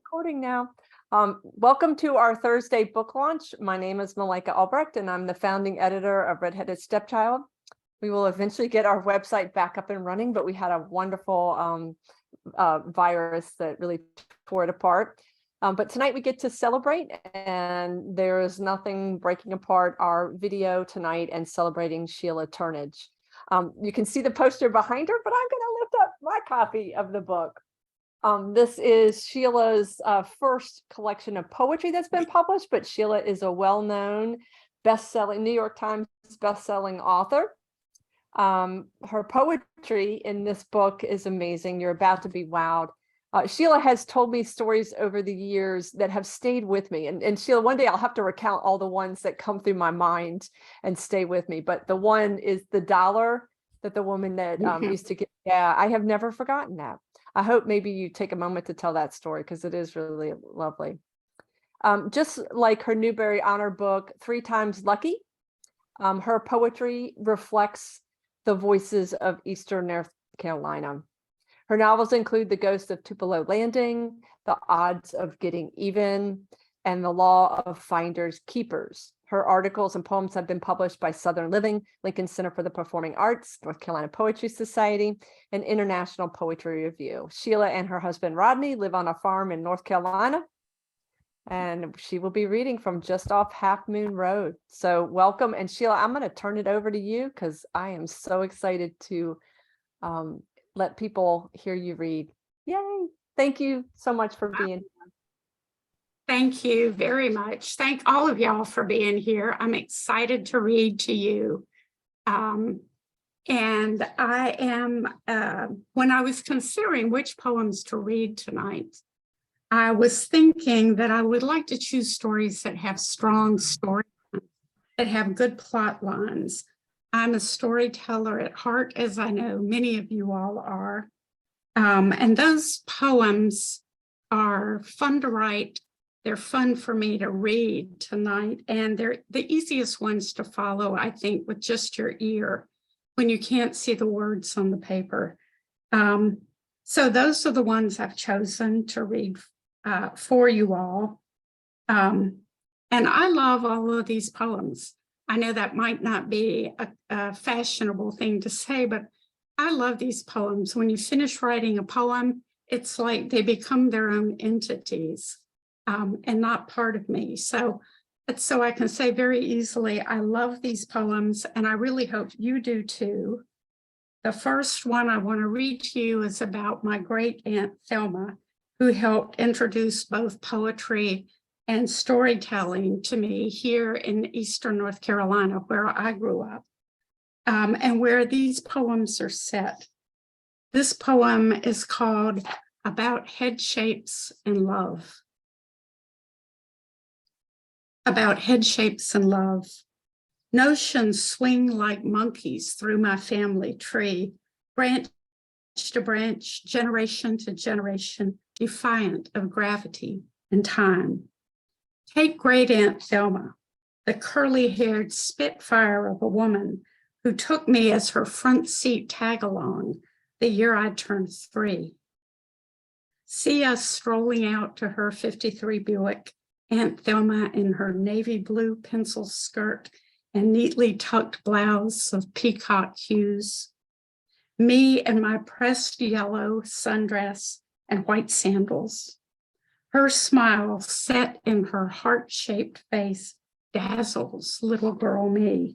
Recording now. Welcome to our Thursday book launch. My name is Malika Albrecht, and I'm the founding editor of Redheaded Stepchild. We will eventually get our website back up and running, but we had a wonderful virus that really tore it apart. But tonight we get to celebrate, and there is nothing breaking apart our video tonight and celebrating Sheila Turnage. You can see the poster behind her, but I'm going to lift up my copy of the book. This is Sheila's first collection of poetry that's been published, but Sheila is a well-known best-selling New York Times best-selling author. Her poetry in this book is amazing. You're about to be wowed. Sheila has told me stories over the years that have stayed with me. And Sheila, one day I'll have to recount all the ones that come through my mind and stay with me. But the one is the dollar that the woman that used to get. Yeah, I have never forgotten that. I hope maybe you take a moment to tell that story because it is really lovely. Just like her Newbery Honor book, 3 Times Lucky, her poetry reflects the voices of Eastern North Carolina. Her novels include The Ghosts of Tupelo Landing, The Odds of Getting Even, and The Law of Finders Keepers. Her articles and poems have been published by Southern Living, Lincoln Center for the Performing Arts, North Carolina Poetry Society, and International Poetry Review. Sheila and her husband Rodney live on a farm in North Carolina, and she will be reading from just off Half Moon Road. So welcome. And Sheila, I'm going to turn it over to you because I am so excited to let people hear you read. Yay. Thank you so much for being here. Thank you very much. Thank all of y'all for being here. I'm excited to read to you. And I am, when I was considering which poems to read tonight, I was thinking that I would like to choose stories that have strong story, that have good plot lines. I'm a storyteller at heart, as I know many of you all are. And those poems are fun to write. They're fun for me to read tonight, and they're the easiest ones to follow, I think, with just your ear when you can't see the words on the paper. So those are the ones I've chosen to read for you all. And I love all of these poems. I know that might not be a fashionable thing to say, but I love these poems. When you finish writing a poem, it's like they become their own entities. And not part of me. So I can say very easily, I love these poems, and I really hope you do too. The first one I want to read to you is about my great aunt Thelma, who helped introduce both poetry and storytelling to me here in Eastern North Carolina, where I grew up, and where these poems are set. This poem is called About Head Shapes and Love. About head shapes and love. Notions swing like monkeys through my family tree, branch to branch, generation to generation, defiant of gravity and time. Take great Aunt Thelma, the curly-haired spitfire of a woman who took me as her front seat tag-along the year I turned 3. See us strolling out to her 53 Buick, Aunt Thelma in her navy blue pencil skirt and neatly tucked blouse of peacock hues. Me in my pressed yellow sundress and white sandals. Her smile set in her heart-shaped face dazzles little girl me.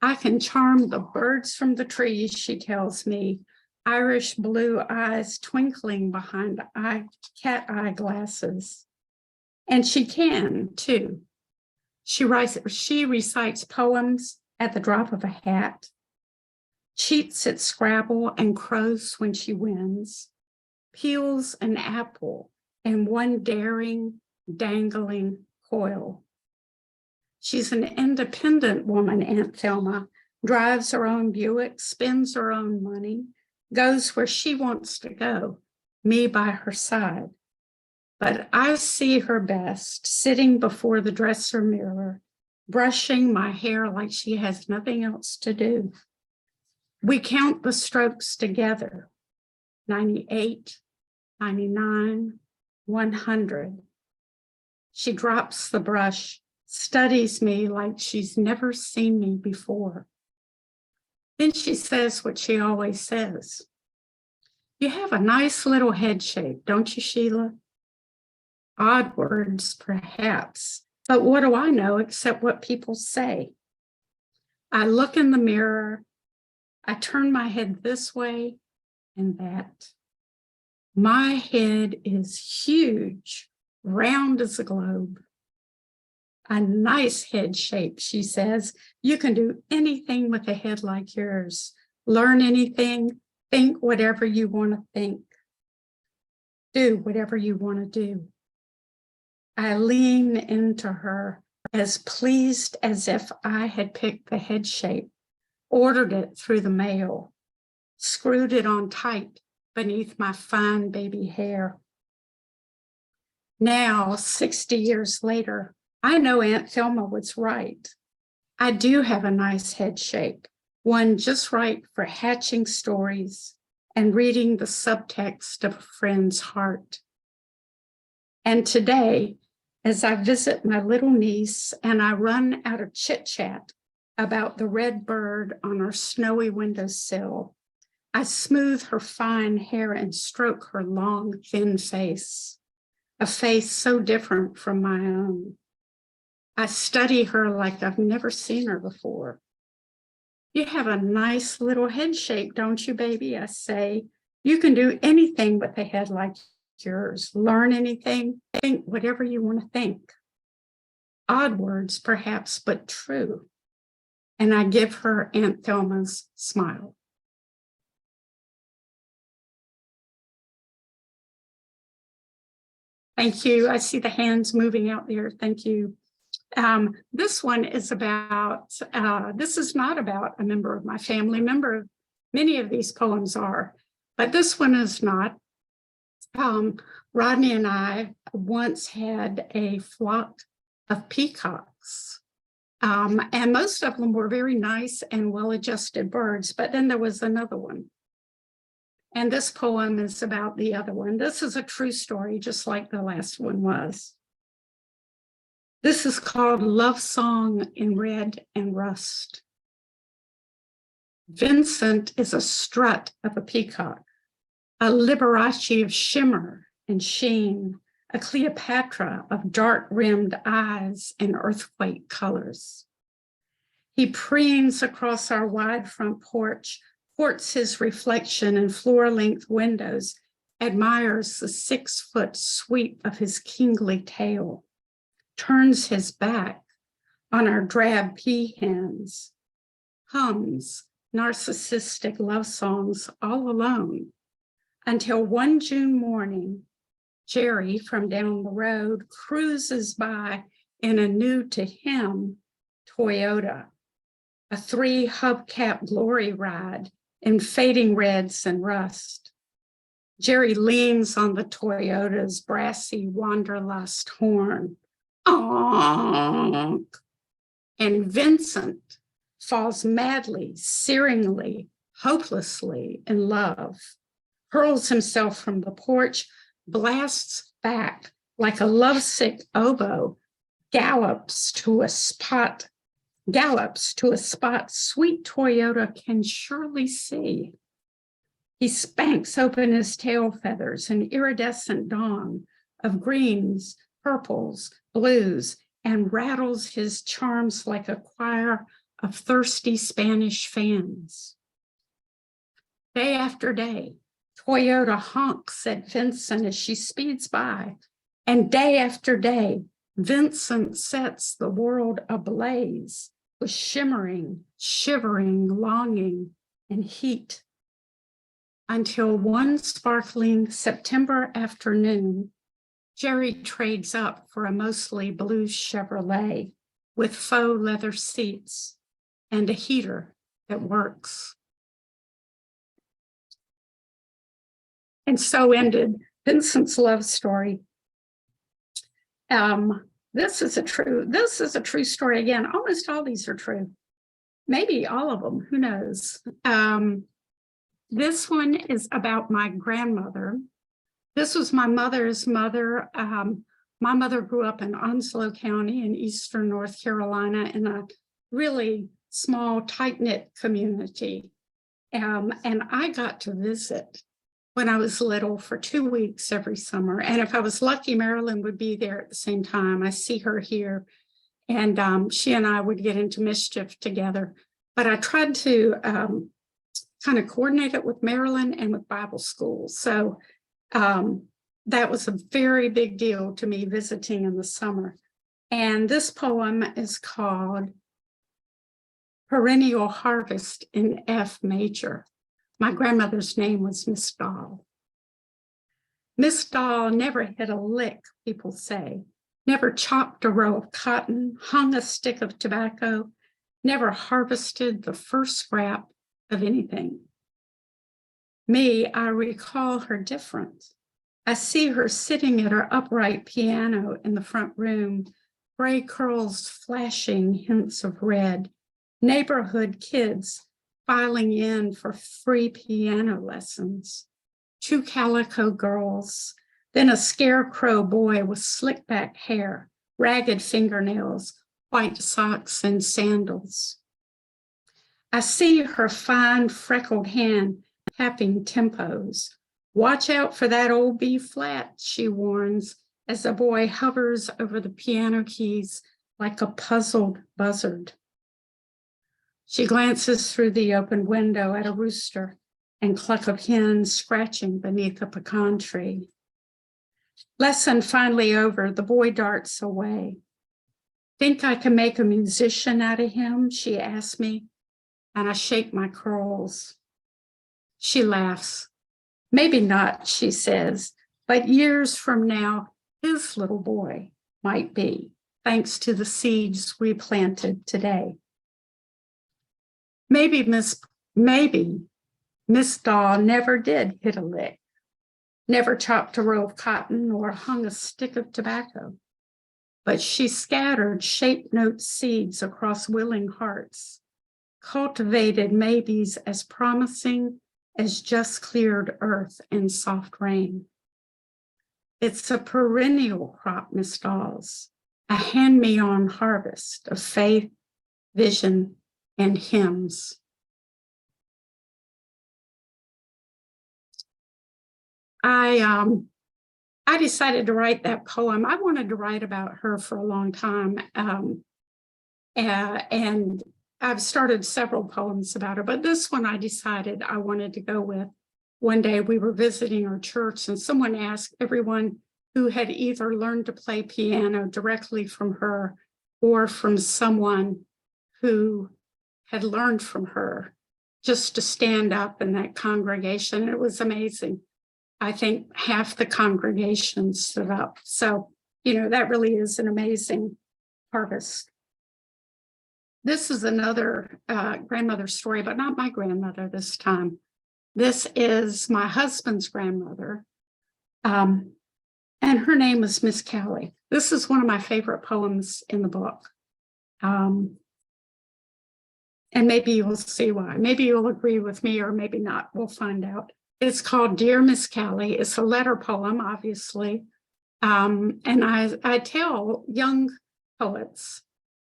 I can charm the birds from the trees, she tells me, Irish blue eyes twinkling behind cat eye glasses. And she can, too. She recites poems at the drop of a hat, cheats at Scrabble and crows when she wins, peels an apple in one daring, dangling coil. She's an independent woman, Aunt Thelma, drives her own Buick, spends her own money, goes where she wants to go, me by her side. But I see her best sitting before the dresser mirror, brushing my hair like she has nothing else to do. We count the strokes together, 98, 99, 100. She drops the brush, studies me like she's never seen me before. Then she says what she always says. You have a nice little head shape, don't you, Sheila? Odd words, perhaps, but what do I know except what people say? I look in the mirror, I turn my head this way and that. My head is huge, round as a globe. A nice head shape, she says. You can do anything with a head like yours. Learn anything, think whatever you want to think. Do whatever you want to do. I lean into her as pleased as if I had picked the head shape, ordered it through the mail, screwed it on tight beneath my fine baby hair. Now, 60 years later, I know Aunt Thelma was right. I do have a nice head shape, one just right for hatching stories and reading the subtext of a friend's heart. And today, as I visit my little niece and I run out of chit-chat about the red bird on our snowy windowsill, I smooth her fine hair and stroke her long, thin face, a face so different from my own. I study her like I've never seen her before. You have a nice little head shape, don't you, baby? I say. You can do anything with a head like yours. Learn anything, think whatever you want to think. Odd words, perhaps, but true. And I give her Aunt Thelma's smile. Thank you. I see the hands moving out there. Thank you. This one is about, this is not about a member of my family. Many of these poems are, but this one is not. Rodney and I once had a flock of peacocks, and most of them were very nice and well-adjusted birds, but then there was another one. And this poem is about the other one. This is a true story, just like the last one was. This is called Love Song in Red and Rust. Vincent is a strut of a peacock, a Liberace of shimmer and sheen, a Cleopatra of dark-rimmed eyes and earthquake colors. He preens across our wide front porch, courts his reflection in floor-length windows, admires the 6-foot sweep of his kingly tail, turns his back on our drab peahens, hums narcissistic love songs all alone, until one June morning, Jerry from down the road cruises by in a new to him Toyota, a 3-hubcap glory ride in fading reds and rust. Jerry leans on the Toyota's brassy wanderlust horn. Honk! And Vincent falls madly, searingly, hopelessly in love, hurls himself from the porch, blasts back like a lovesick oboe, gallops to a spot sweet Toyota can surely see. He spanks open his tail feathers, an iridescent dawn of greens, purples, blues, and rattles his charms like a choir of thirsty Spanish fans. Day after day, Toyota honks at Vincent as she speeds by, and day after day, Vincent sets the world ablaze with shimmering, shivering, longing, and heat. Until one sparkling September afternoon, Jerry trades up for a mostly blue Chevrolet with faux leather seats and a heater that works. And so ended Vincent's love story. This is a true story. Again, almost all these are true. Maybe all of them, who knows? This one is about my grandmother, This was my mother's mother. My mother grew up in Onslow County in eastern North Carolina in a really small, tight-knit community. And I got to visit when I was little for 2 weeks every summer. And if I was lucky, Marilyn would be there at the same time. I see her here. And she and I would get into mischief together. But I tried to kind of coordinate it with Marilyn and with Bible school. So that was a very big deal to me visiting in the summer. And this poem is called Perennial Harvest in F Major. My grandmother's name was Miss Dahl. Miss Dahl never hit a lick, people say, never chopped a row of cotton, hung a stick of tobacco, never harvested the first scrap of anything. Me, I recall her different. I see her sitting at her upright piano in the front room, gray curls flashing hints of red, neighborhood kids filing in for free piano lessons, 2 calico girls, then a scarecrow boy with slick back hair, ragged fingernails, white socks and sandals. I see her fine freckled hand tapping tempos. Watch out for that old B flat, she warns, as the boy hovers over the piano keys like a puzzled buzzard. She glances through the open window at a rooster and cluck of hens scratching beneath a pecan tree. Lesson finally over, the boy darts away. Think I can make a musician out of him, she asks me, and I shake my curls. She laughs. Maybe not, she says, but years from now, his little boy might be, thanks to the seeds we planted today. Maybe Miss Dahl never did hit a lick, never chopped a row of cotton or hung a stick of tobacco, but she scattered shape note seeds across willing hearts, cultivated maybes as promising as just cleared earth and soft rain. It's a perennial crop, Miss Dahl's, a hand-me-on harvest of faith, vision, and hymns. I decided to write that poem. I wanted to write about her for a long time, and I've started several poems about her, but this one I decided I wanted to go with. One day we were visiting our church and someone asked everyone who had either learned to play piano directly from her or from someone who had learned from her just to stand up in that congregation. It was amazing. I think half the congregation stood up. So, that really is an amazing harvest. This is another grandmother story, but not my grandmother this time. This is my husband's grandmother, and her name was Miss Callie. This is one of my favorite poems in the book. And maybe you'll see why. Maybe you'll agree with me or maybe not. We'll find out. It's called Dear Miss Callie. It's a letter poem, obviously. And I tell young poets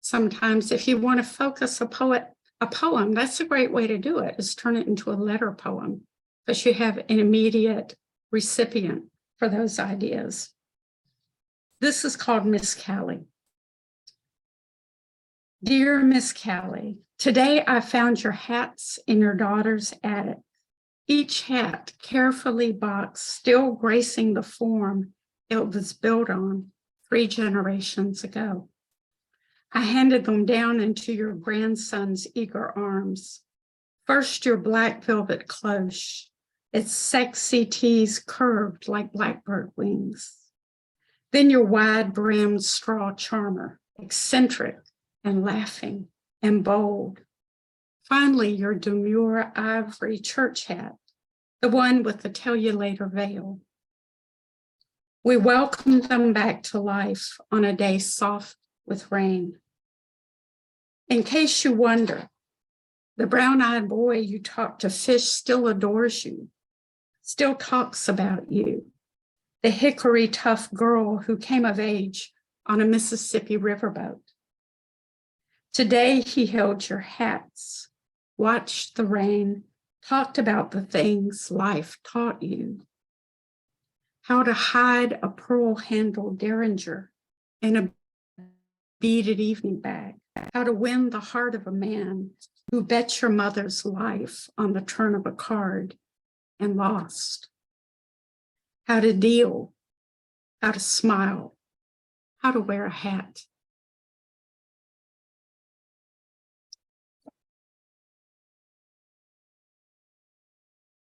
sometimes if you want to focus a poem, that's a great way to do it, is turn it into a letter poem because you have an immediate recipient for those ideas. This is called Miss Callie. Dear Miss Callie, today I found your hats in your daughter's attic. Each hat carefully boxed, still gracing the form it was built on 3 generations ago. I handed them down into your grandson's eager arms. First, your black velvet cloche, its sexy tees curved like blackbird wings. Then your wide-brimmed straw charmer, eccentric and laughing and bold. Finally, your demure ivory church hat, the one with the tell-you-later veil. We welcomed them back to life on a day soft with rain. In case you wonder, the brown-eyed boy you taught to fish still adores you, still talks about you. the hickory tough girl who came of age on a Mississippi riverboat. Today he held your hats, watched the rain, talked about the things life taught you. How to hide a pearl-handled derringer in a beaded evening bag. How to win the heart of a man who bet your mother's life on the turn of a card and lost. How to deal, how to smile, how to wear a hat.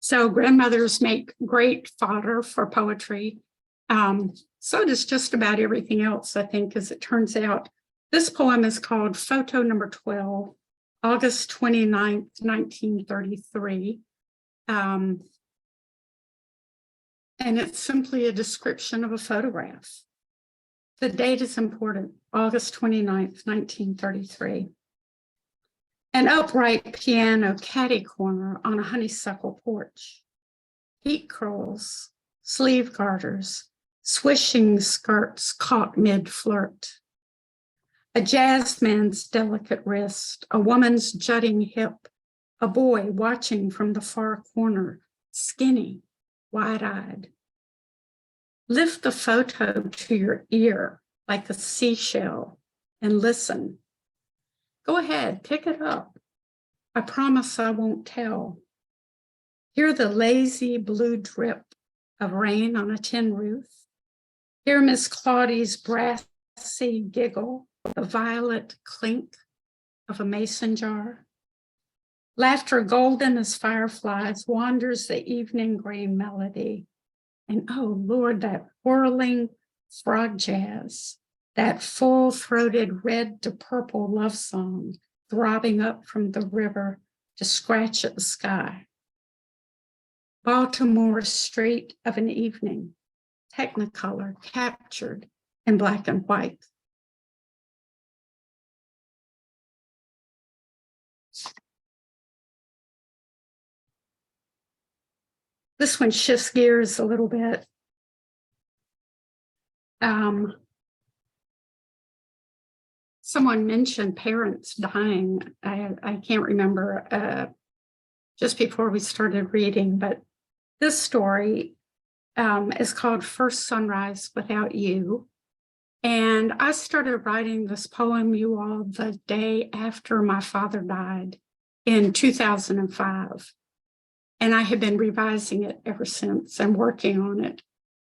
So grandmothers make great fodder for poetry. So does just about everything else, I think, as it turns out. This poem is called Photo Number 12, August 29th, 1933. And it's simply a description of a photograph. The date is important, August 29th, 1933. An upright piano caddy corner on a honeysuckle porch. Heat curls, sleeve garters, swishing skirts caught mid-flirt. A jazz man's delicate wrist, a woman's jutting hip, a boy watching from the far corner, skinny, wide-eyed. Lift the photo to your ear like a seashell and listen. Go ahead, pick it up. I promise I won't tell. Hear the lazy blue drip of rain on a tin roof. Hear Miss Claudie's brassy giggle, the violet clink of a mason jar. Laughter golden as fireflies wanders the evening green melody. And oh Lord, that whirling frog jazz, that full-throated red to purple love song throbbing up from the river to scratch at the sky. Baltimore street of an evening, Technicolor captured in black and white. This one shifts gears a little bit. Someone mentioned parents dying. I can't remember just before we started reading, but this story is called First Sunrise Without You. And I started writing this poem, you all, the day after my father died in 2005. And I have been revising it ever since and working on it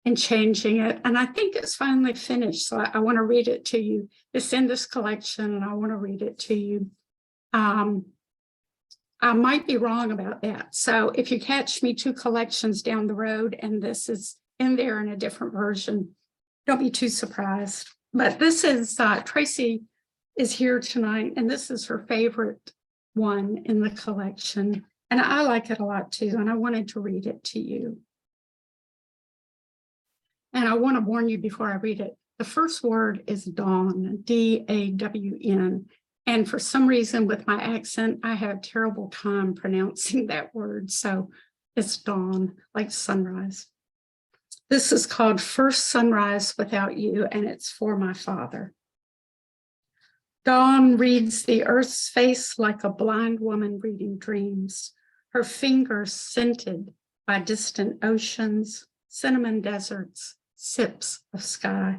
and changing it. And I think it's finally finished. So I want to read it to you. It's in this collection and I want to read it to you. I might be wrong about that. So if you catch me 2 collections down the road and this is in there in a different version, don't be too surprised. But this is, Tracy is here tonight and this is her favorite one in the collection. And I like it a lot too. And I wanted to read it to you. And I want to warn you before I read it. The first word is dawn, D-A-W-N. And for some reason with my accent, I have a terrible time pronouncing that word. So it's dawn, like sunrise. This is called First Sunrise Without You, and it's for my father. Dawn reads the earth's face like a blind woman reading dreams, her fingers scented by distant oceans, cinnamon deserts, sips of sky.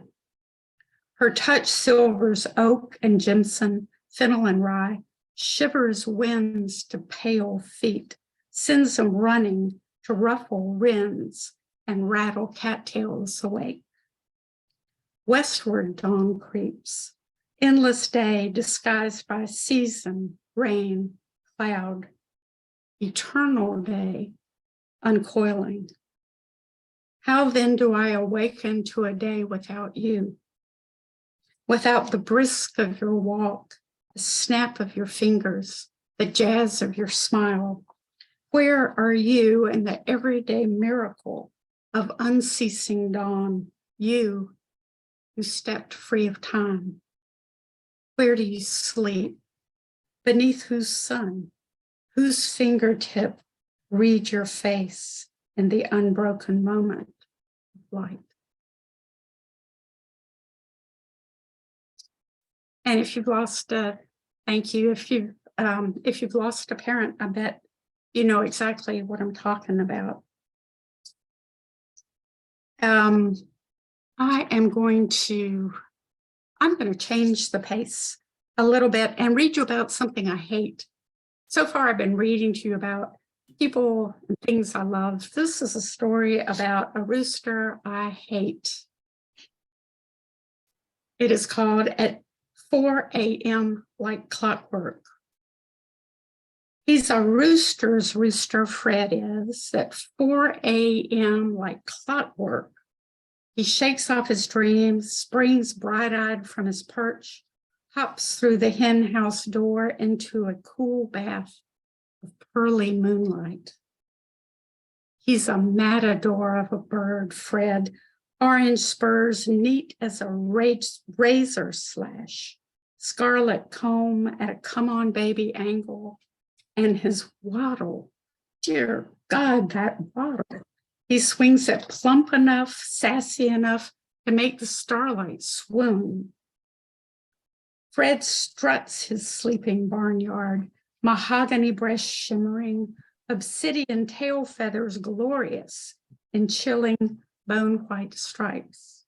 Her touch silvers oak and Jimson, fennel and rye, shivers winds to pale feet, sends them running to ruffle wrens and rattle cattails awake. Westward dawn creeps, endless day disguised by season, rain, cloud, eternal day uncoiling. How then do I awaken to a day without you? Without the brisk of your walk, the snap of your fingers, the jazz of your smile. Where are you in the everyday miracle of unceasing dawn, you who stepped free of time? Where do you sleep? Beneath whose sun, whose fingertip read your face in the unbroken moment of light. And if you've lost thank you. If you've lost a parent, I bet you know exactly what I'm talking about. I'm going to change the pace a little bit and read you about something I hate. So far, I've been reading to you about people and things I love. This is a story about a rooster I hate. It is called At 4 a.m. Like Clockwork. He's a rooster's rooster, Fred is, at 4 a.m. like clockwork. He shakes off his dreams, springs bright-eyed from his perch, hops through the hen house door into a cool bath of pearly moonlight. He's a matador of a bird, Fred, orange spurs neat as a razor slash, scarlet comb at a come-on baby angle, and his waddle, dear God, that waddle. He swings it plump enough, sassy enough to make the starlight swoon. Fred struts his sleeping barnyard, mahogany breast shimmering, obsidian tail feathers glorious in chilling bone-white stripes.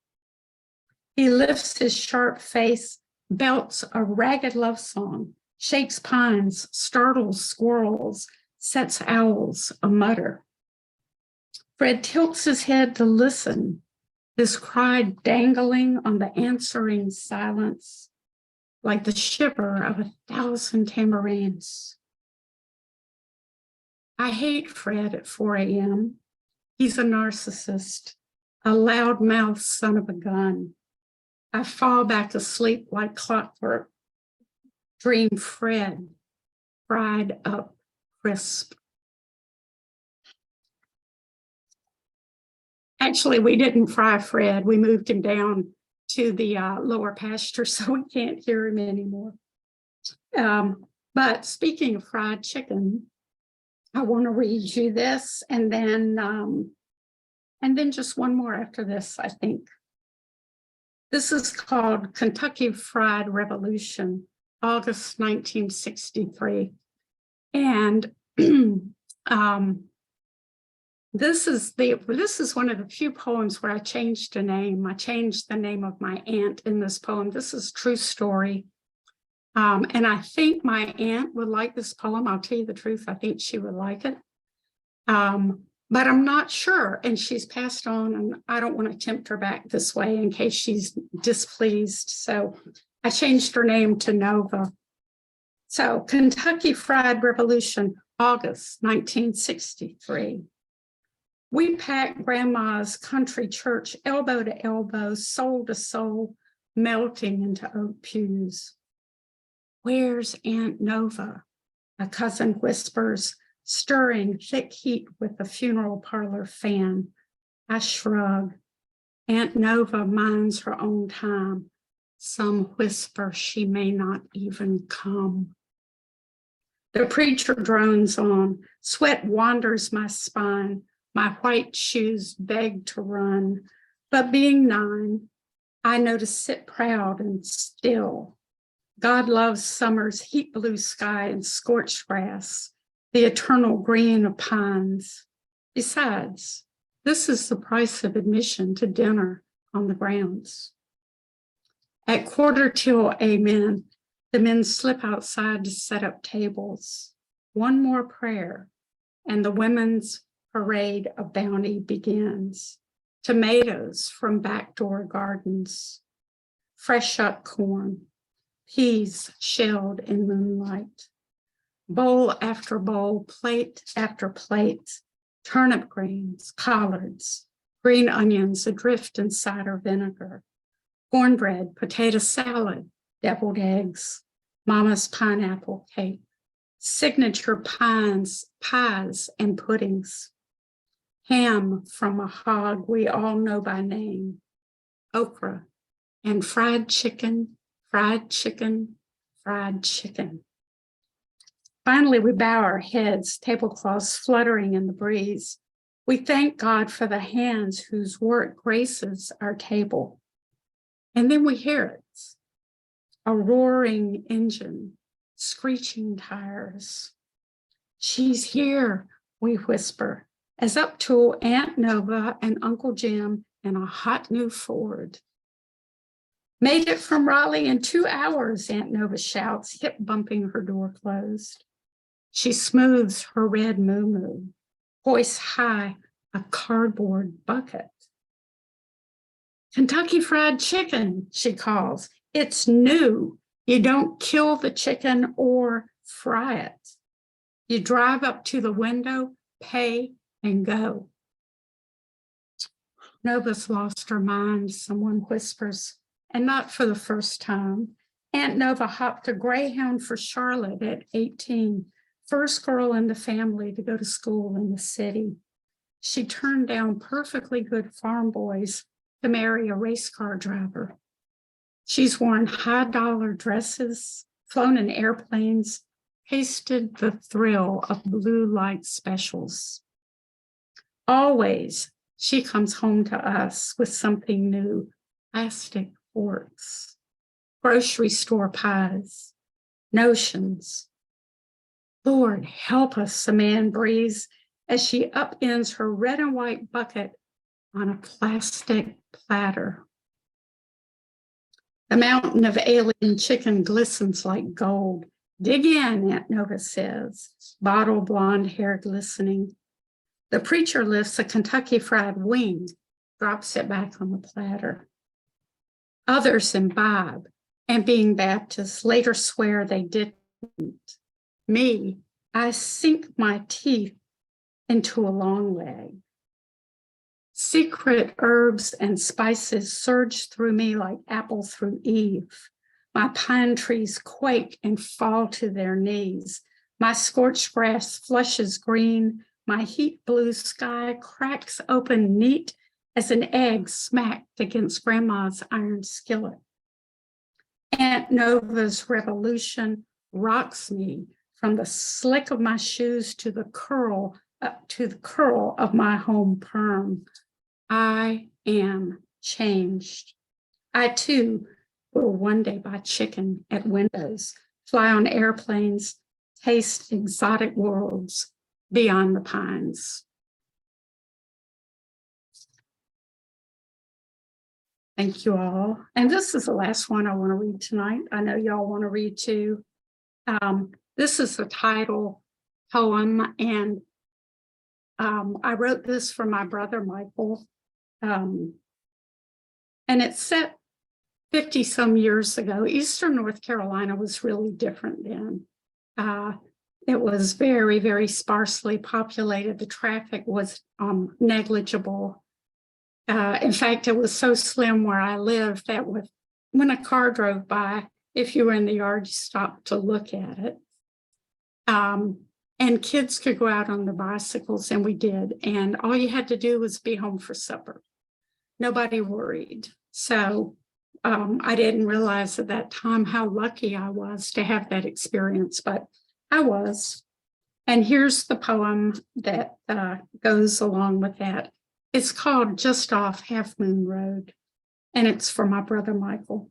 He lifts his sharp face, belts a ragged love song, shakes pines, startles squirrels, sets owls a mutter. Fred tilts his head to listen, his cry dangling on the answering silence like the shiver of 1,000 tambourines. I hate Fred at 4 a.m. He's a narcissist, a loud-mouthed son of a gun. I fall back asleep like clockwork, dream Fred fried up crisp. Actually, we didn't fry Fred. We moved him down to the lower pasture, so we can't hear him anymore. But speaking of fried chicken, I want to read you this, and then just one more after this, I think. This is called Kentucky Fried Revolution, August 1963. And this is one of the few poems where I changed a name. I changed the name of my aunt in this poem. This is a true story. And I think my aunt would like this poem. I'll tell you the truth. I think she would like it. But I'm not sure. And she's passed on, and I don't want to tempt her back this way in case she's displeased. So I changed her name to Nova. So Kentucky Fried Revolution, August 1963. We packed Grandma's country church elbow to elbow, soul to soul, melting into oak pews. Where's Aunt Nova? A cousin whispers, stirring thick heat with the funeral parlor fan. I shrug. Aunt Nova minds her own time. Some whisper she may not even come. The preacher drones on. Sweat wanders my spine. My white shoes beg to run. But being 9, I know to sit proud and still. God loves summer's heat blue sky and scorched grass, the eternal green of pines. Besides, this is the price of admission to dinner on the grounds. At 1:45 amen, the men slip outside to set up tables. One more prayer, and the women's parade of bounty begins. Tomatoes from backdoor gardens, fresh up corn, peas shelled in moonlight, bowl after bowl, plate after plate, turnip greens, collards, green onions adrift in cider vinegar, cornbread, potato salad, deviled eggs, Mama's pineapple cake, signature pies and puddings, ham from a hog we all know by name, okra, and fried chicken, fried chicken, fried chicken. Finally, we bow our heads, tablecloths fluttering in the breeze. We thank God for the hands whose work graces our table. And then we hear it, a roaring engine, screeching tires. She's here, we whisper, as up to Aunt Nova and Uncle Jim in a hot new Ford. Made it from Raleigh in 2 hours, Aunt Nova shouts, hip bumping her door closed. She smooths her red moo-moo, hoists high a cardboard bucket. Kentucky Fried Chicken, she calls. It's new. You don't kill the chicken or fry it. You drive up to the window, pay, and go. Nova's lost her mind, someone whispers, and not for the first time. Aunt Nova hopped a Greyhound for Charlotte at 18, first girl in the family to go to school in the city. She turned down perfectly good farm boys to marry a race car driver. She's worn high-dollar dresses, flown in airplanes, tasted the thrill of blue light specials. Always, she comes home to us with something new, plastic forks, grocery store pies, notions. Lord, help us, a man breathes as she upends her red and white bucket on a plastic platter. The mountain of alien chicken glistens like gold. Dig in, Aunt Nova says, bottle blonde hair glistening. The preacher lifts a Kentucky Fried wing, drops it back on the platter. Others imbibe, and being Baptists later swear they didn't. Me, I sink my teeth into a long leg. Secret herbs and spices surge through me like apple through Eve. My pine trees quake and fall to their knees. My scorched grass flushes green. My heat blue sky cracks open neat as an egg smacked against grandma's iron skillet. Aunt Nova's revolution rocks me from the slick of my shoes to the curl of my home perm. I am changed. I too will one day buy chicken at windows, fly on airplanes, taste exotic worlds beyond the pines. Thank you all. And this is the last one I want to read tonight. I know y'all want to read too. This is the title poem, and I wrote this for my brother, Michael. And it's set 50 some years ago. Eastern North Carolina was really different then. It was very, very sparsely populated. The traffic was negligible. In fact, it was so slim where I lived that when a car drove by, if you were in the yard, you stopped to look at it. And kids could go out on their bicycles, and we did. And all you had to do was be home for supper. Nobody worried. So I didn't realize at that time how lucky I was to have that experience, but I was. And here's the poem that goes along with that. It's called Just Off Half Moon Road, and it's for my brother Michael.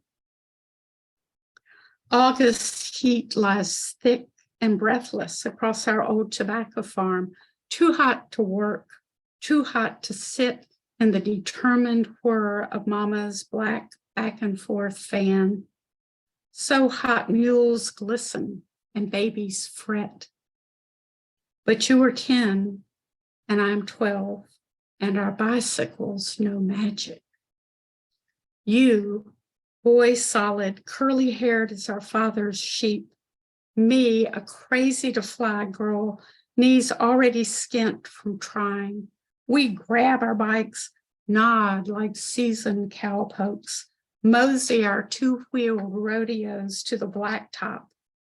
August heat lies thick and breathless across our old tobacco farm, too hot to work, too hot to sit in the determined whir of Mama's black back and forth fan. So hot mules glisten and babies fret. But you are 10 and I'm 12, and our bicycles know magic. You, boy solid, curly haired as our father's sheep. Me, a crazy to fly girl, knees already skint from trying. We grab our bikes, nod like seasoned cowpokes, mosey our two-wheeled rodeos to the blacktop,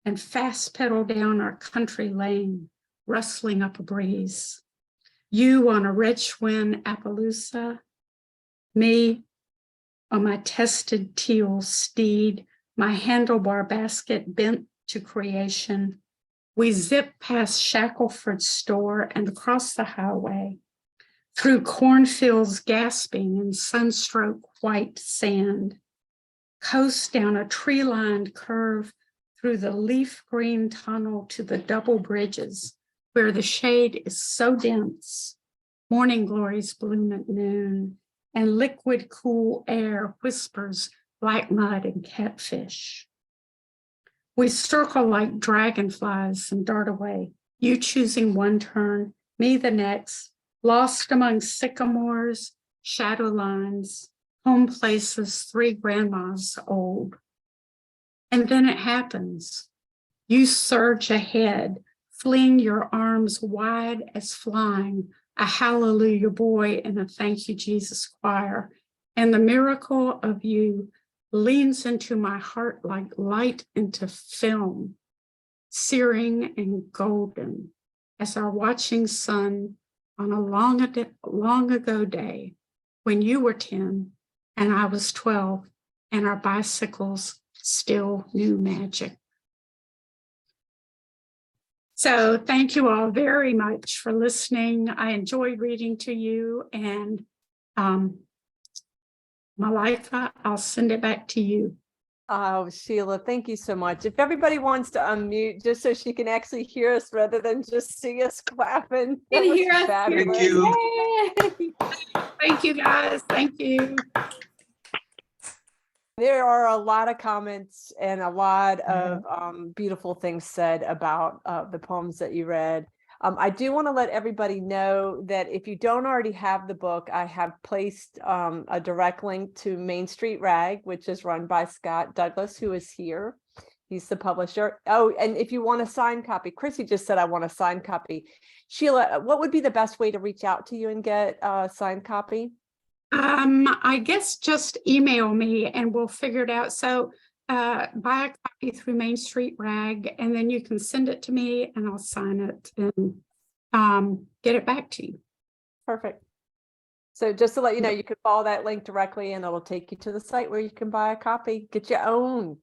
and fast pedal down our country lane, rustling up a breeze. You on a rich wind Appaloosa, me on my tested teal steed, my handlebar basket bent to creation. We zip past Shackelford's store and across the highway. through cornfields gasping in sunstroke white sand, coast down a tree-lined curve through the leaf green tunnel to the double bridges where the shade is so dense. Morning glories bloom at noon, and liquid cool air whispers black mud and catfish. We circle like dragonflies and dart away, you choosing one turn, me the next, lost among sycamores, shadow lines, home places 3 grandmas old. And then it happens. You surge ahead, fling your arms wide as flying, a hallelujah boy in a thank you, Jesus choir. And the miracle of you leans into my heart like light into film, searing and golden as our watching sun on a long ago day when you were 10 and I was 12 and our bicycles still knew magic. So thank you all very much for listening. I enjoyed reading to you, and Malika, I'll send it back to you. Oh, Sheila, thank you so much. If everybody wants to unmute just so she can actually hear us rather than just see us clapping. Can you hear us? Fabulous. Thank you. Yay! Thank you, guys. Thank you. There are a lot of comments and a lot of beautiful things said about the poems that you read. I do want to let everybody know that if you don't already have the book, I have placed a direct link to Main Street Rag, which is run by Scott Douglas, who is here. He's the publisher. Oh, and if you want a signed copy, Chrissy just said, I want a signed copy. Sheila, what would be the best way to reach out to you and get a signed copy? I guess just email me and we'll figure it out. So buy a copy through Main Street Rag, and then you can send it to me and I'll sign it and get it back to you. Perfect. So just to let you know, you can follow that link directly and it'll take you to the site where you can buy a copy, get your own.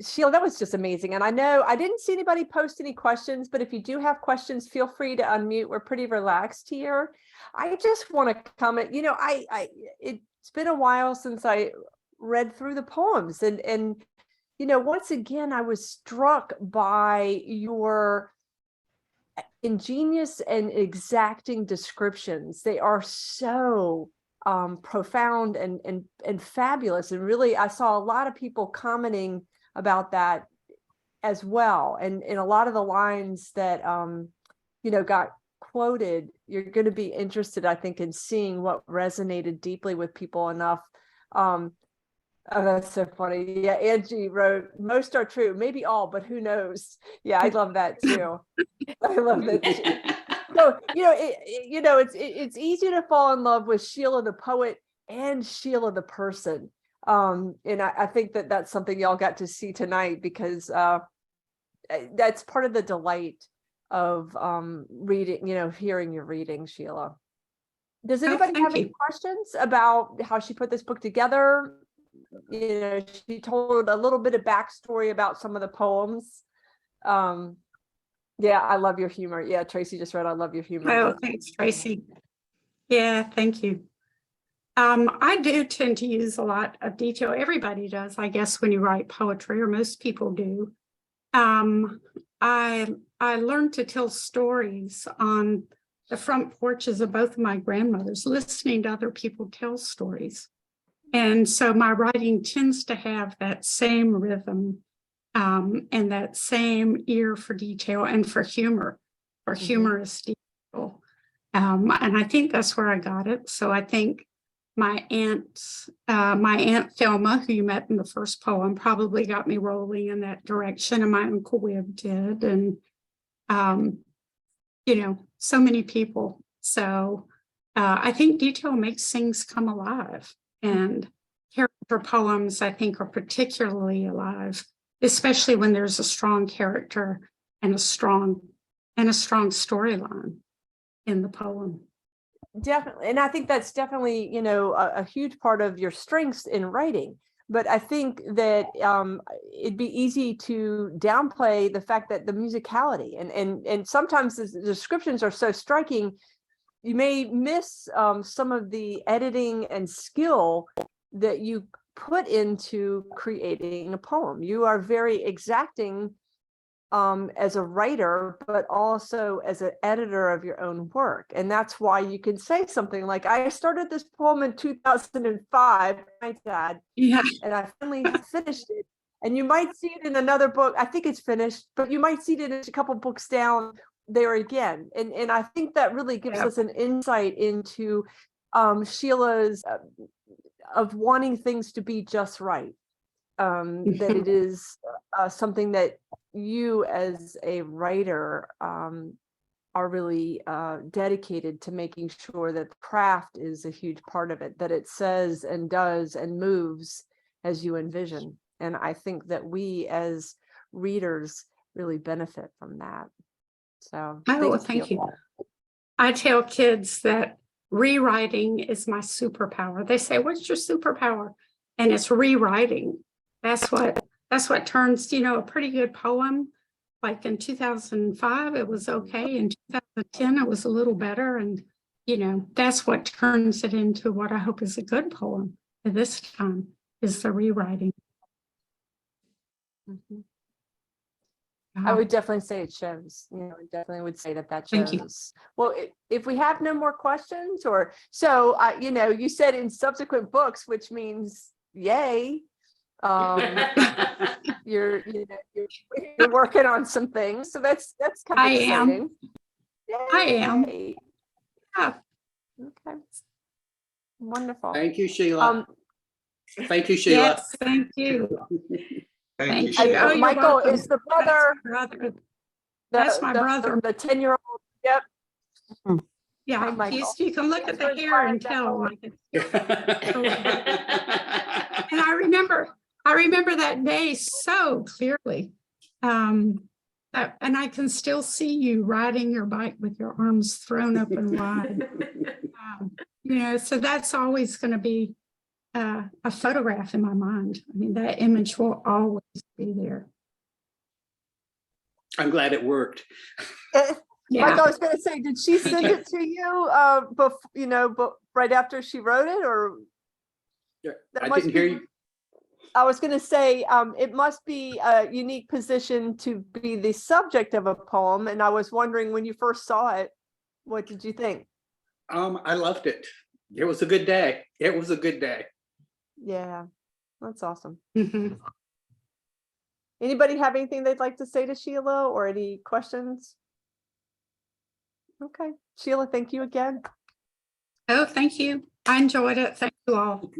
Sheila, that was just amazing. And I know I didn't see anybody post any questions, but if you do have questions, feel free to unmute. We're pretty relaxed here. I just want to comment, it's been a while since I read through the poems, and once again, I was struck by your ingenious and exacting descriptions. They are so profound and fabulous. And really, I saw a lot of people commenting about that as well. And in a lot of the lines that, got quoted, you're going to be interested, I think, in seeing what resonated deeply with people enough. Oh, that's so funny. Yeah, Angie wrote, most are true, maybe all, but who knows? Yeah, I love that too. I love that too. So, it's easy to fall in love with Sheila the poet and Sheila the person. And I think that that's something y'all got to see tonight, because that's part of the delight of reading, hearing your reading, Sheila. Does anybody have any questions about how she put this book together? She told a little bit of backstory about some of the poems. Yeah, I love your humor. Yeah, Tracy just read, I love your humor. Oh, thanks, Tracy. Yeah, thank you. I do tend to use a lot of detail. Everybody does, I guess, when you write poetry, or most people do. I learned to tell stories on the front porches of both of my grandmothers, listening to other people tell stories. And so my writing tends to have that same rhythm and that same ear for detail and for humor, for humorous detail. And I think that's where I got it. So I think my aunt Thelma, who you met in the first poem, probably got me rolling in that direction, and my Uncle Wib did, and so many people. So I think detail makes things come alive, and character poems, I think, are particularly alive, especially when there's a strong character and a strong storyline in the poem. Definitely. And I think that's definitely, a huge part of your strengths in writing. But I think that it'd be easy to downplay the fact that the musicality and sometimes the descriptions are so striking, you may miss some of the editing and skill that you put into creating a poem. You are very exacting as a writer, but also as an editor of your own work. And that's why you can say something like, I started this poem in 2005, my dad, Yeah. and I finally finished it. And you might see it in another book. I think it's finished, but you might see it in a couple books down there again. And I think that really gives us an insight into Sheila's of wanting things to be just right. That it is something that you as a writer are really dedicated to making sure that the craft is a huge part of it, that it says and does and moves as you envision. And I think that we as readers really benefit from that. So Thank you. I tell kids that rewriting is my superpower. They say, what's your superpower? And it's rewriting. That's what turns, a pretty good poem. Like in 2005, it was okay. In 2010, it was a little better. And, that's what turns it into what I hope is a good poem at this time, is the rewriting. Mm-hmm. I would definitely say it shows. I definitely would say that shows. Thank you. Well, if we have no more questions, or so, you said in subsequent books, which means yay. You're working on some things, so that's kind of exciting. I am. Yeah. Okay. Wonderful. Thank you, Sheila. Thank you, Sheila. Yes, thank you. Thank you, Sheila. Michael is the brother. That's my brother. The 10-year-old. Yep. Yeah, Hi, you can look at the hair and tell. Like and I remember that day so clearly. And I can still see you riding your bike with your arms thrown open wide. So that's always going to be a photograph in my mind. I mean, that image will always be there. I'm glad it worked. Yeah. Like I was going to say, did she send it to you, right after she wrote it, or? I didn't hear you. I was going to say, it must be a unique position to be the subject of a poem. And I was wondering, when you first saw it, what did you think? I loved it. It was a good day. It was a good day. Yeah, that's awesome. Mm-hmm. Anybody have anything they'd like to say to Sheila, or any questions? Okay, Sheila, thank you again. Oh, thank you. I enjoyed it. Thank you all.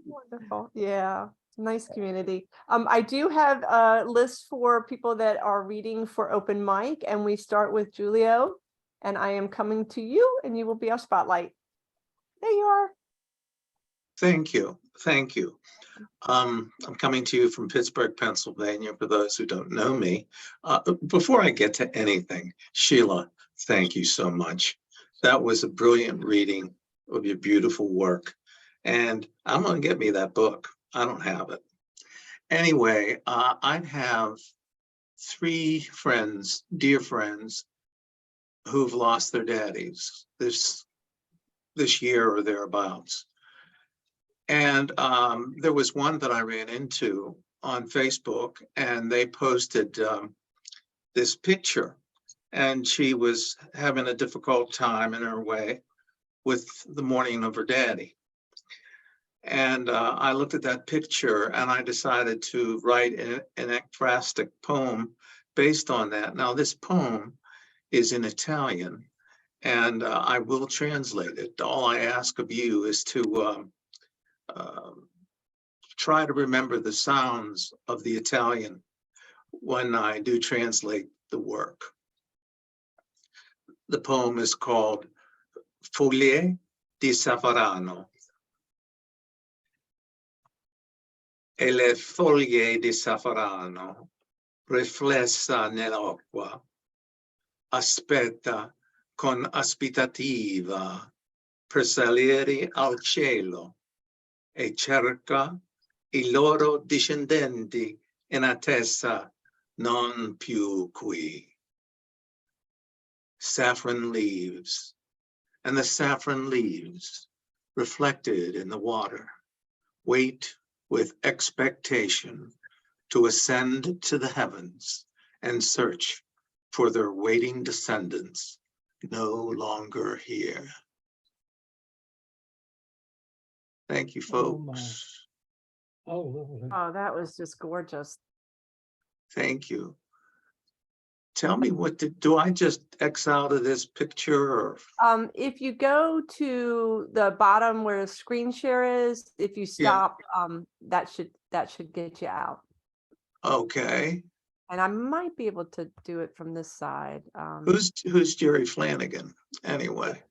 Wonderful. Yeah, nice community. I do have a list for people that are reading for open mic, and we start with Julio, and I am coming to you, and you will be our spotlight. There you are. Thank you. Thank you. I'm coming to you from Pittsburgh, Pennsylvania, for those who don't know me. Before I get to anything, Sheila, thank you so much. That was a brilliant reading of your beautiful work. And I'm going to get me that book. I don't have it. Anyway, I have 3 friends, dear friends, who've lost their daddies this year or thereabouts. And there was one that I ran into on Facebook, and they posted this picture, and she was having a difficult time in her way with the mourning of her daddy. And I looked at that picture, and I decided to write an ekphrastic poem based on that. Now, this poem is in Italian, and I will translate it. All I ask of you is to try to remember the sounds of the Italian when I do translate the work. The poem is called Foglie di Saffarano. E le foglie di saffarano, riflessa nell'acqua, aspetta con aspettativa per salire al cielo e cerca I loro discendenti in attesa non più qui. Saffron leaves, and the saffron leaves reflected in the water wait with expectation to ascend to the heavens and search for their waiting descendants no longer here. Thank you, Oh, my. folks. Oh, lovely. Oh, that was just gorgeous. Thank you. Tell me do I just X out of this picture or? If you go to the bottom where the screen share is, if you stop, that should get you out. Okay. And I might be able to do it from this side. Who's Jerry Flanagan anyway?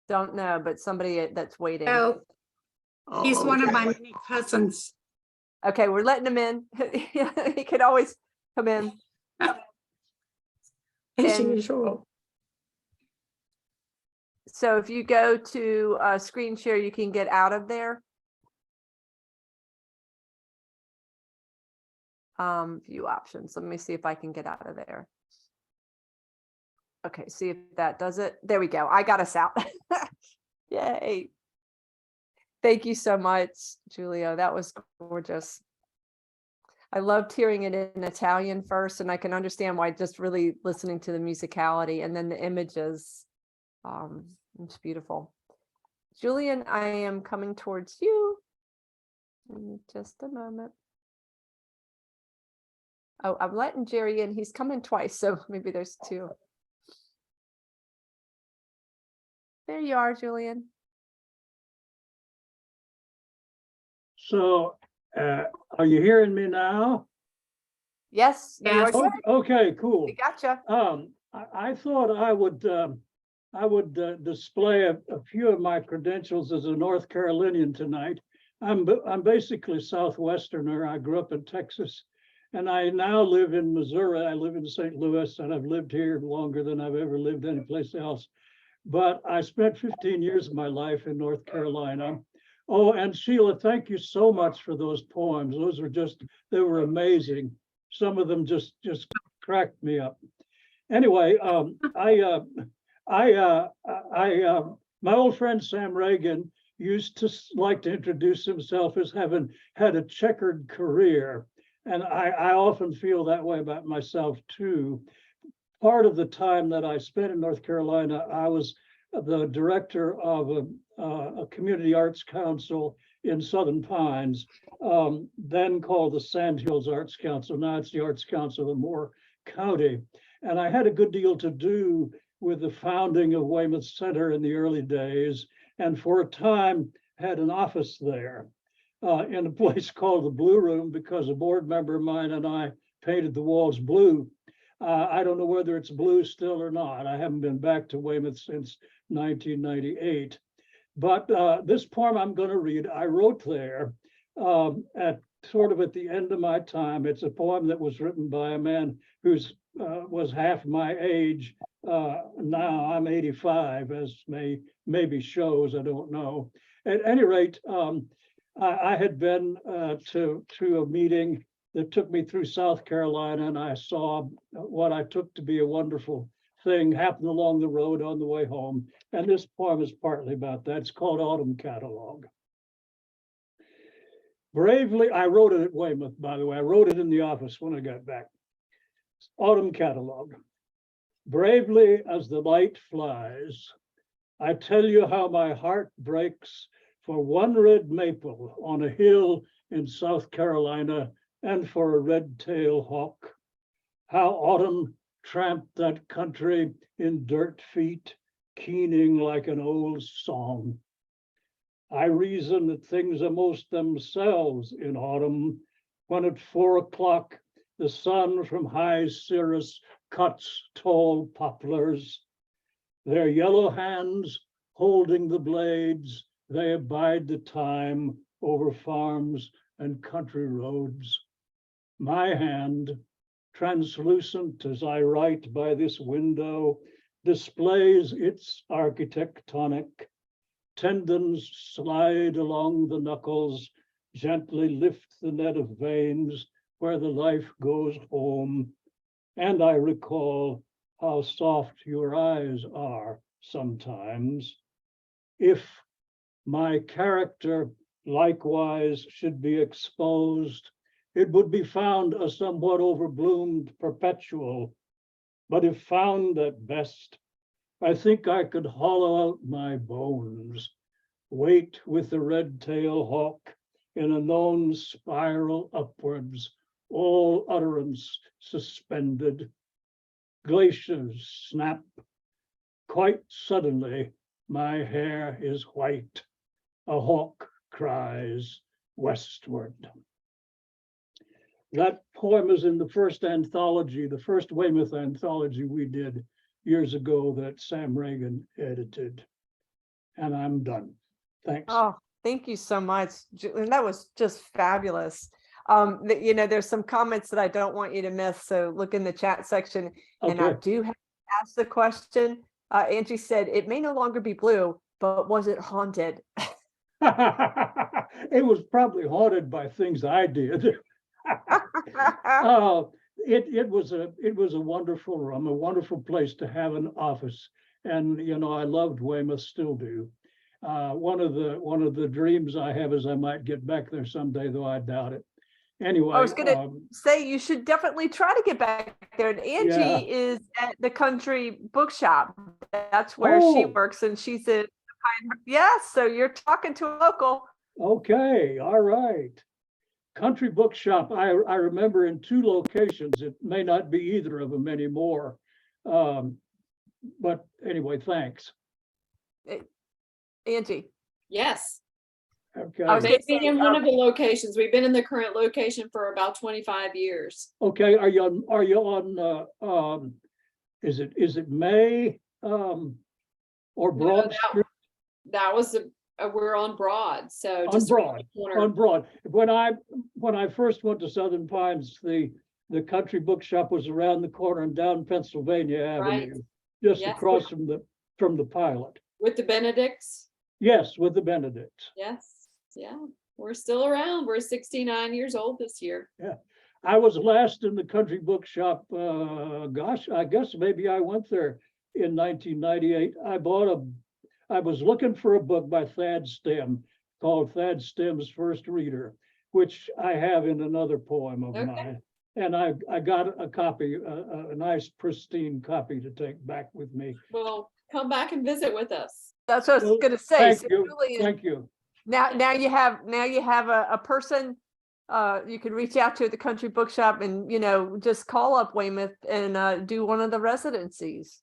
Don't know, but somebody that's waiting. Oh, Oh, he's one of my okay. many cousins. Okay, we're letting him in. He could always come in. As And- usual. So if you go to screen share, you can get out of there. View options. Let me see if I can get out of there. Okay, see if that does it. There we go. I got us out. Yay. Thank you so much, Julio. That was gorgeous. I loved hearing it in Italian first, and I can understand why just really listening to the musicality and then the images. It's beautiful. Julian, I am coming towards you in just a moment. Oh, I'm letting Jerry in. He's coming twice, so maybe there's two. There you are, Julian. So, are you hearing me now? Yes, you are Yes. good. Okay, cool. We gotcha. I thought I would display a few of my credentials as a North Carolinian tonight. I'm basically Southwesterner. I grew up in Texas, and I now live in Missouri. I live in St. Louis, and I've lived here longer than I've ever lived anyplace else. But I spent 15 years of my life in North Carolina. Oh, and Sheila, thank you so much for those poems. Those were they were amazing. Some of them just cracked me up. Anyway, my old friend Sam Reagan used to like to introduce himself as having had a checkered career. And I often feel that way about myself too. Part of the time that I spent in North Carolina, I was the director of a community arts council in Southern Pines, then called the Sand Hills Arts Council. Now it's the Arts Council of Moore County. And I had a good deal to do with the founding of Weymouth Center in the early days, and for a time had an office there in a place called the Blue Room, because a board member of mine and I painted the walls blue. I don't know whether it's blue still or not. I haven't been back to Weymouth since 1998. But this poem I'm going to read, I wrote there at the end of my time. It's a poem that was written by a man who's was half my age. Now I'm 85, as maybe shows, I don't know. At any rate, I had been to a meeting that took me through South Carolina, and I saw what I took to be a wonderful thing happen along the road on the way home. And this poem is partly about that. It's called Autumn Catalog. Bravely, I wrote it at Weymouth, by the way. I wrote it in the office when I got back. Autumn Catalog. Bravely as the light flies, I tell you how my heart breaks for one red maple on a hill in South Carolina, and for a red-tailed hawk. How autumn tramped that country in dirt feet, keening like an old song. I reason that things are most themselves in autumn, when at 4 o'clock the sun from high cirrus cuts tall poplars. Their yellow hands holding the blades, they abide the time over farms and country roads. My hand, translucent as I write by this window, displays its architectonic. Tendons slide along the knuckles, gently lift the net of veins where the life goes home. And I recall how soft your eyes are sometimes, if my character likewise should be exposed, it would be found a somewhat overbloomed perpetual. But if found at best, I think I could hollow out my bones, wait with the red-tailed hawk in a known spiral upwards, all utterance suspended. Glaciers snap. Quite suddenly, my hair is white. A hawk cries westward. That poem is in the first anthology, the first Weymouth anthology we did years ago that Sam Reagan edited. And I'm done. Thanks. Oh, thank you so much. And that was just fabulous. There's some comments that I don't want you to miss. So look in the chat section. And I Okay. do have to ask the question. Angie said, it may no longer be blue, but was it haunted? It was probably haunted by things I did. It was a wonderful room, a wonderful place to have an office. And, I loved Weymouth, still do. One of the dreams I have is I might get back there someday, though I doubt it. Anyway, I was going to say you should definitely try to get back there. And Angie is at the Country Bookshop. That's where she works, and she's in. Yes, so you're talking to a local. Okay, all right. Country Bookshop. I remember in 2 locations. It may not be either of them anymore. But anyway, thanks. Angie. Yes. Okay. I was They've been in one of the locations. We've been in the current location for about 25 years. Okay. Are you on? Is it May or Broad No, Street? That was we're on Broad. So On just Broad. corner. On Broad. When I first went to Southern Pines, the Country Bookshop was around the corner and down Pennsylvania Avenue, just Yes. across from the Pilot. With the Benedicts. Yes, with the Benedicts. Yes. Yeah. We're still around. We're 69 years old this year. I was last in the Country Bookshop. Gosh, I guess maybe I went there in 1998. I was looking for a book by Thad Stem called Thad Stem's First Reader, which I have in another poem of mine. And I got a copy, a nice pristine copy to take back with me. Well, come back and visit with us. That's what I was going to say. Thank So you. Julie, Thank you. now you have a person you can reach out to at the Country Bookshop and just call up Weymouth and do one of the residencies.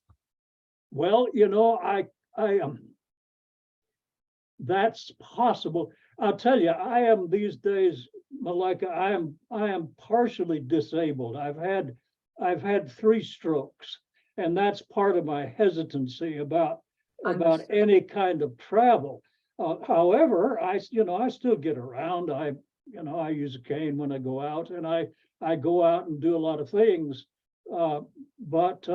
Well, I that's possible. I'll tell you, I am these days, Malika, I am partially disabled. I've had 3 strokes, and that's part of my hesitancy about any kind of travel. However, I still get around. I use a cane when I go out, and I go out and do a lot of things. But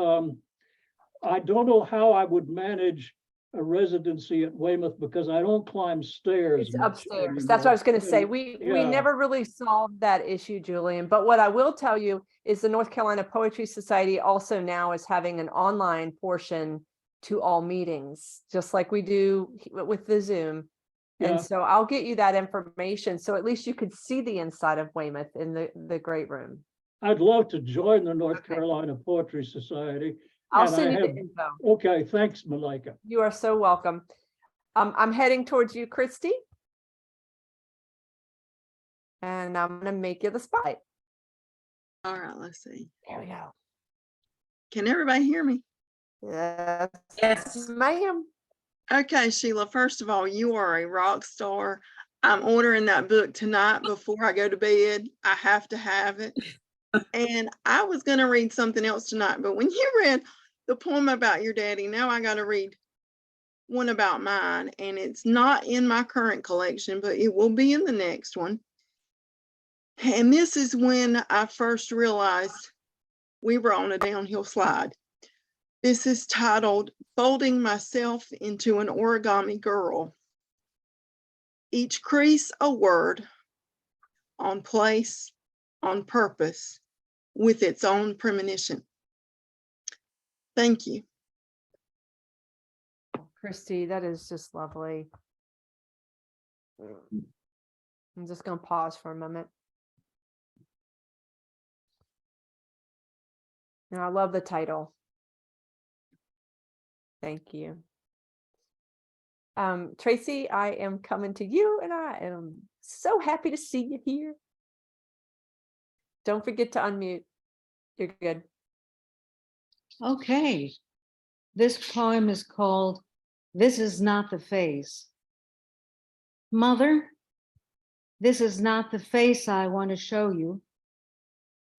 I don't know how I would manage a residency at Weymouth because I don't climb stairs. It's much upstairs. anymore. That's what I was going to say. We Yeah. never really solved that issue, Julian. But what I will tell you is the North Carolina Poetry Society also now is having an online portion to all meetings, just like we do with the Zoom. Yeah. And so I'll get you that information. So at least you could see the inside of Weymouth in the great room. I'd love to join the North Okay. Carolina Poetry Society. I'll And send I you have- the info. Okay, thanks, Malika. You are so welcome. I'm heading towards you, Christy. And I'm going to make you the spotlight. All right, let's see. There we go. Can everybody hear me? Yes. Yes. Ma'am. Okay, Sheila, first of all, you are a rock star. I'm ordering that book tonight before I go to bed. I have to have it. And I was going to read something else tonight, but when you read the poem about your daddy, now I got to read one about mine. And it's not in my current collection, but it will be in the next one. And this is when I first realized we were on a downhill slide. This is titled Folding Myself into an Origami Girl. Each crease a word, on place, on purpose, with its own premonition. Thank you. Christy, that is just lovely. I'm just gonna pause for a moment. And I love the title. Thank you. Tracy, I am coming to you and I am so happy to see you here. Don't forget to unmute. You're good. Okay. This poem is called This Is Not the Face. Mother, this is not the face I want to show you.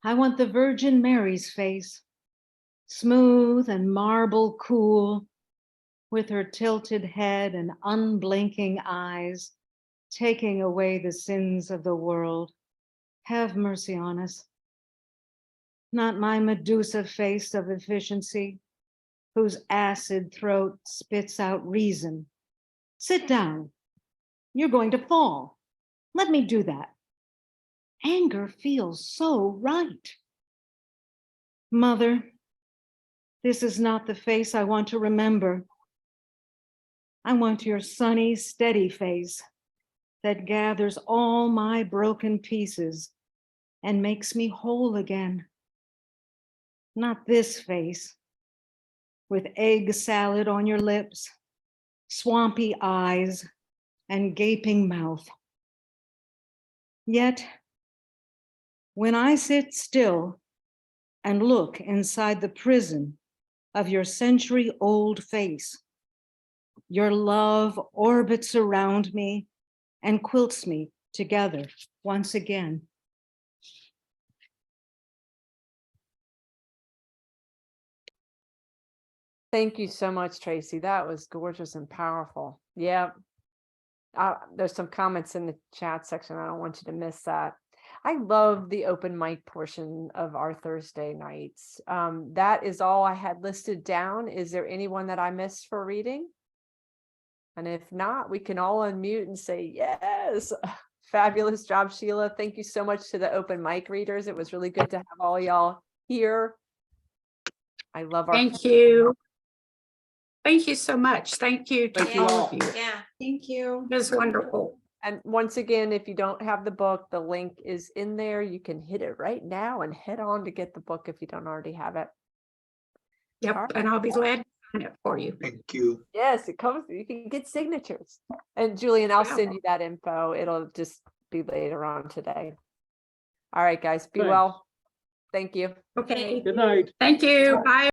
I want the Virgin Mary's face, smooth and marble cool, with her tilted head and unblinking eyes, taking away the sins of the world. Have mercy on us. Not my Medusa face of efficiency, whose acid throat spits out reason. Sit down. You're going to fall. Let me do that. Anger feels so right. Mother, this is not the face I want to remember. I want your sunny, steady face that gathers all my broken pieces and makes me whole again. Not this face, with egg salad on your lips, swampy eyes, and gaping mouth. Yet, when I sit still and look inside the prison of your century-old face, your love orbits around me and quilts me together once again. Thank you so much, Tracy. That was gorgeous and powerful. Yeah. There's some comments in the chat section. I don't want you to miss that. I love the open mic portion of our Thursday nights. That is all I had listed down. Is there anyone that I missed for reading? And if not, we can all unmute and say, yes. Fabulous job, Sheila. Thank you so much to the open mic readers. It was really good to have all y'all here. I love our. Thank you. Thank you so much. Thank you Thank to you all all. of you. Yeah. Thank you. It was wonderful. And once again, if you don't have the book, the link is in there. You can hit it right now and head on to get the book if you don't already have it. Yep, All right. and I'll be glad to sign it for you. Thank you. Yes, it comes. You can get signatures. And Julian, I'll Yeah. send you that info. It'll just be later on today. All right, guys, be Thanks. well. Thank you. Okay. Good night. Thank you. Bye.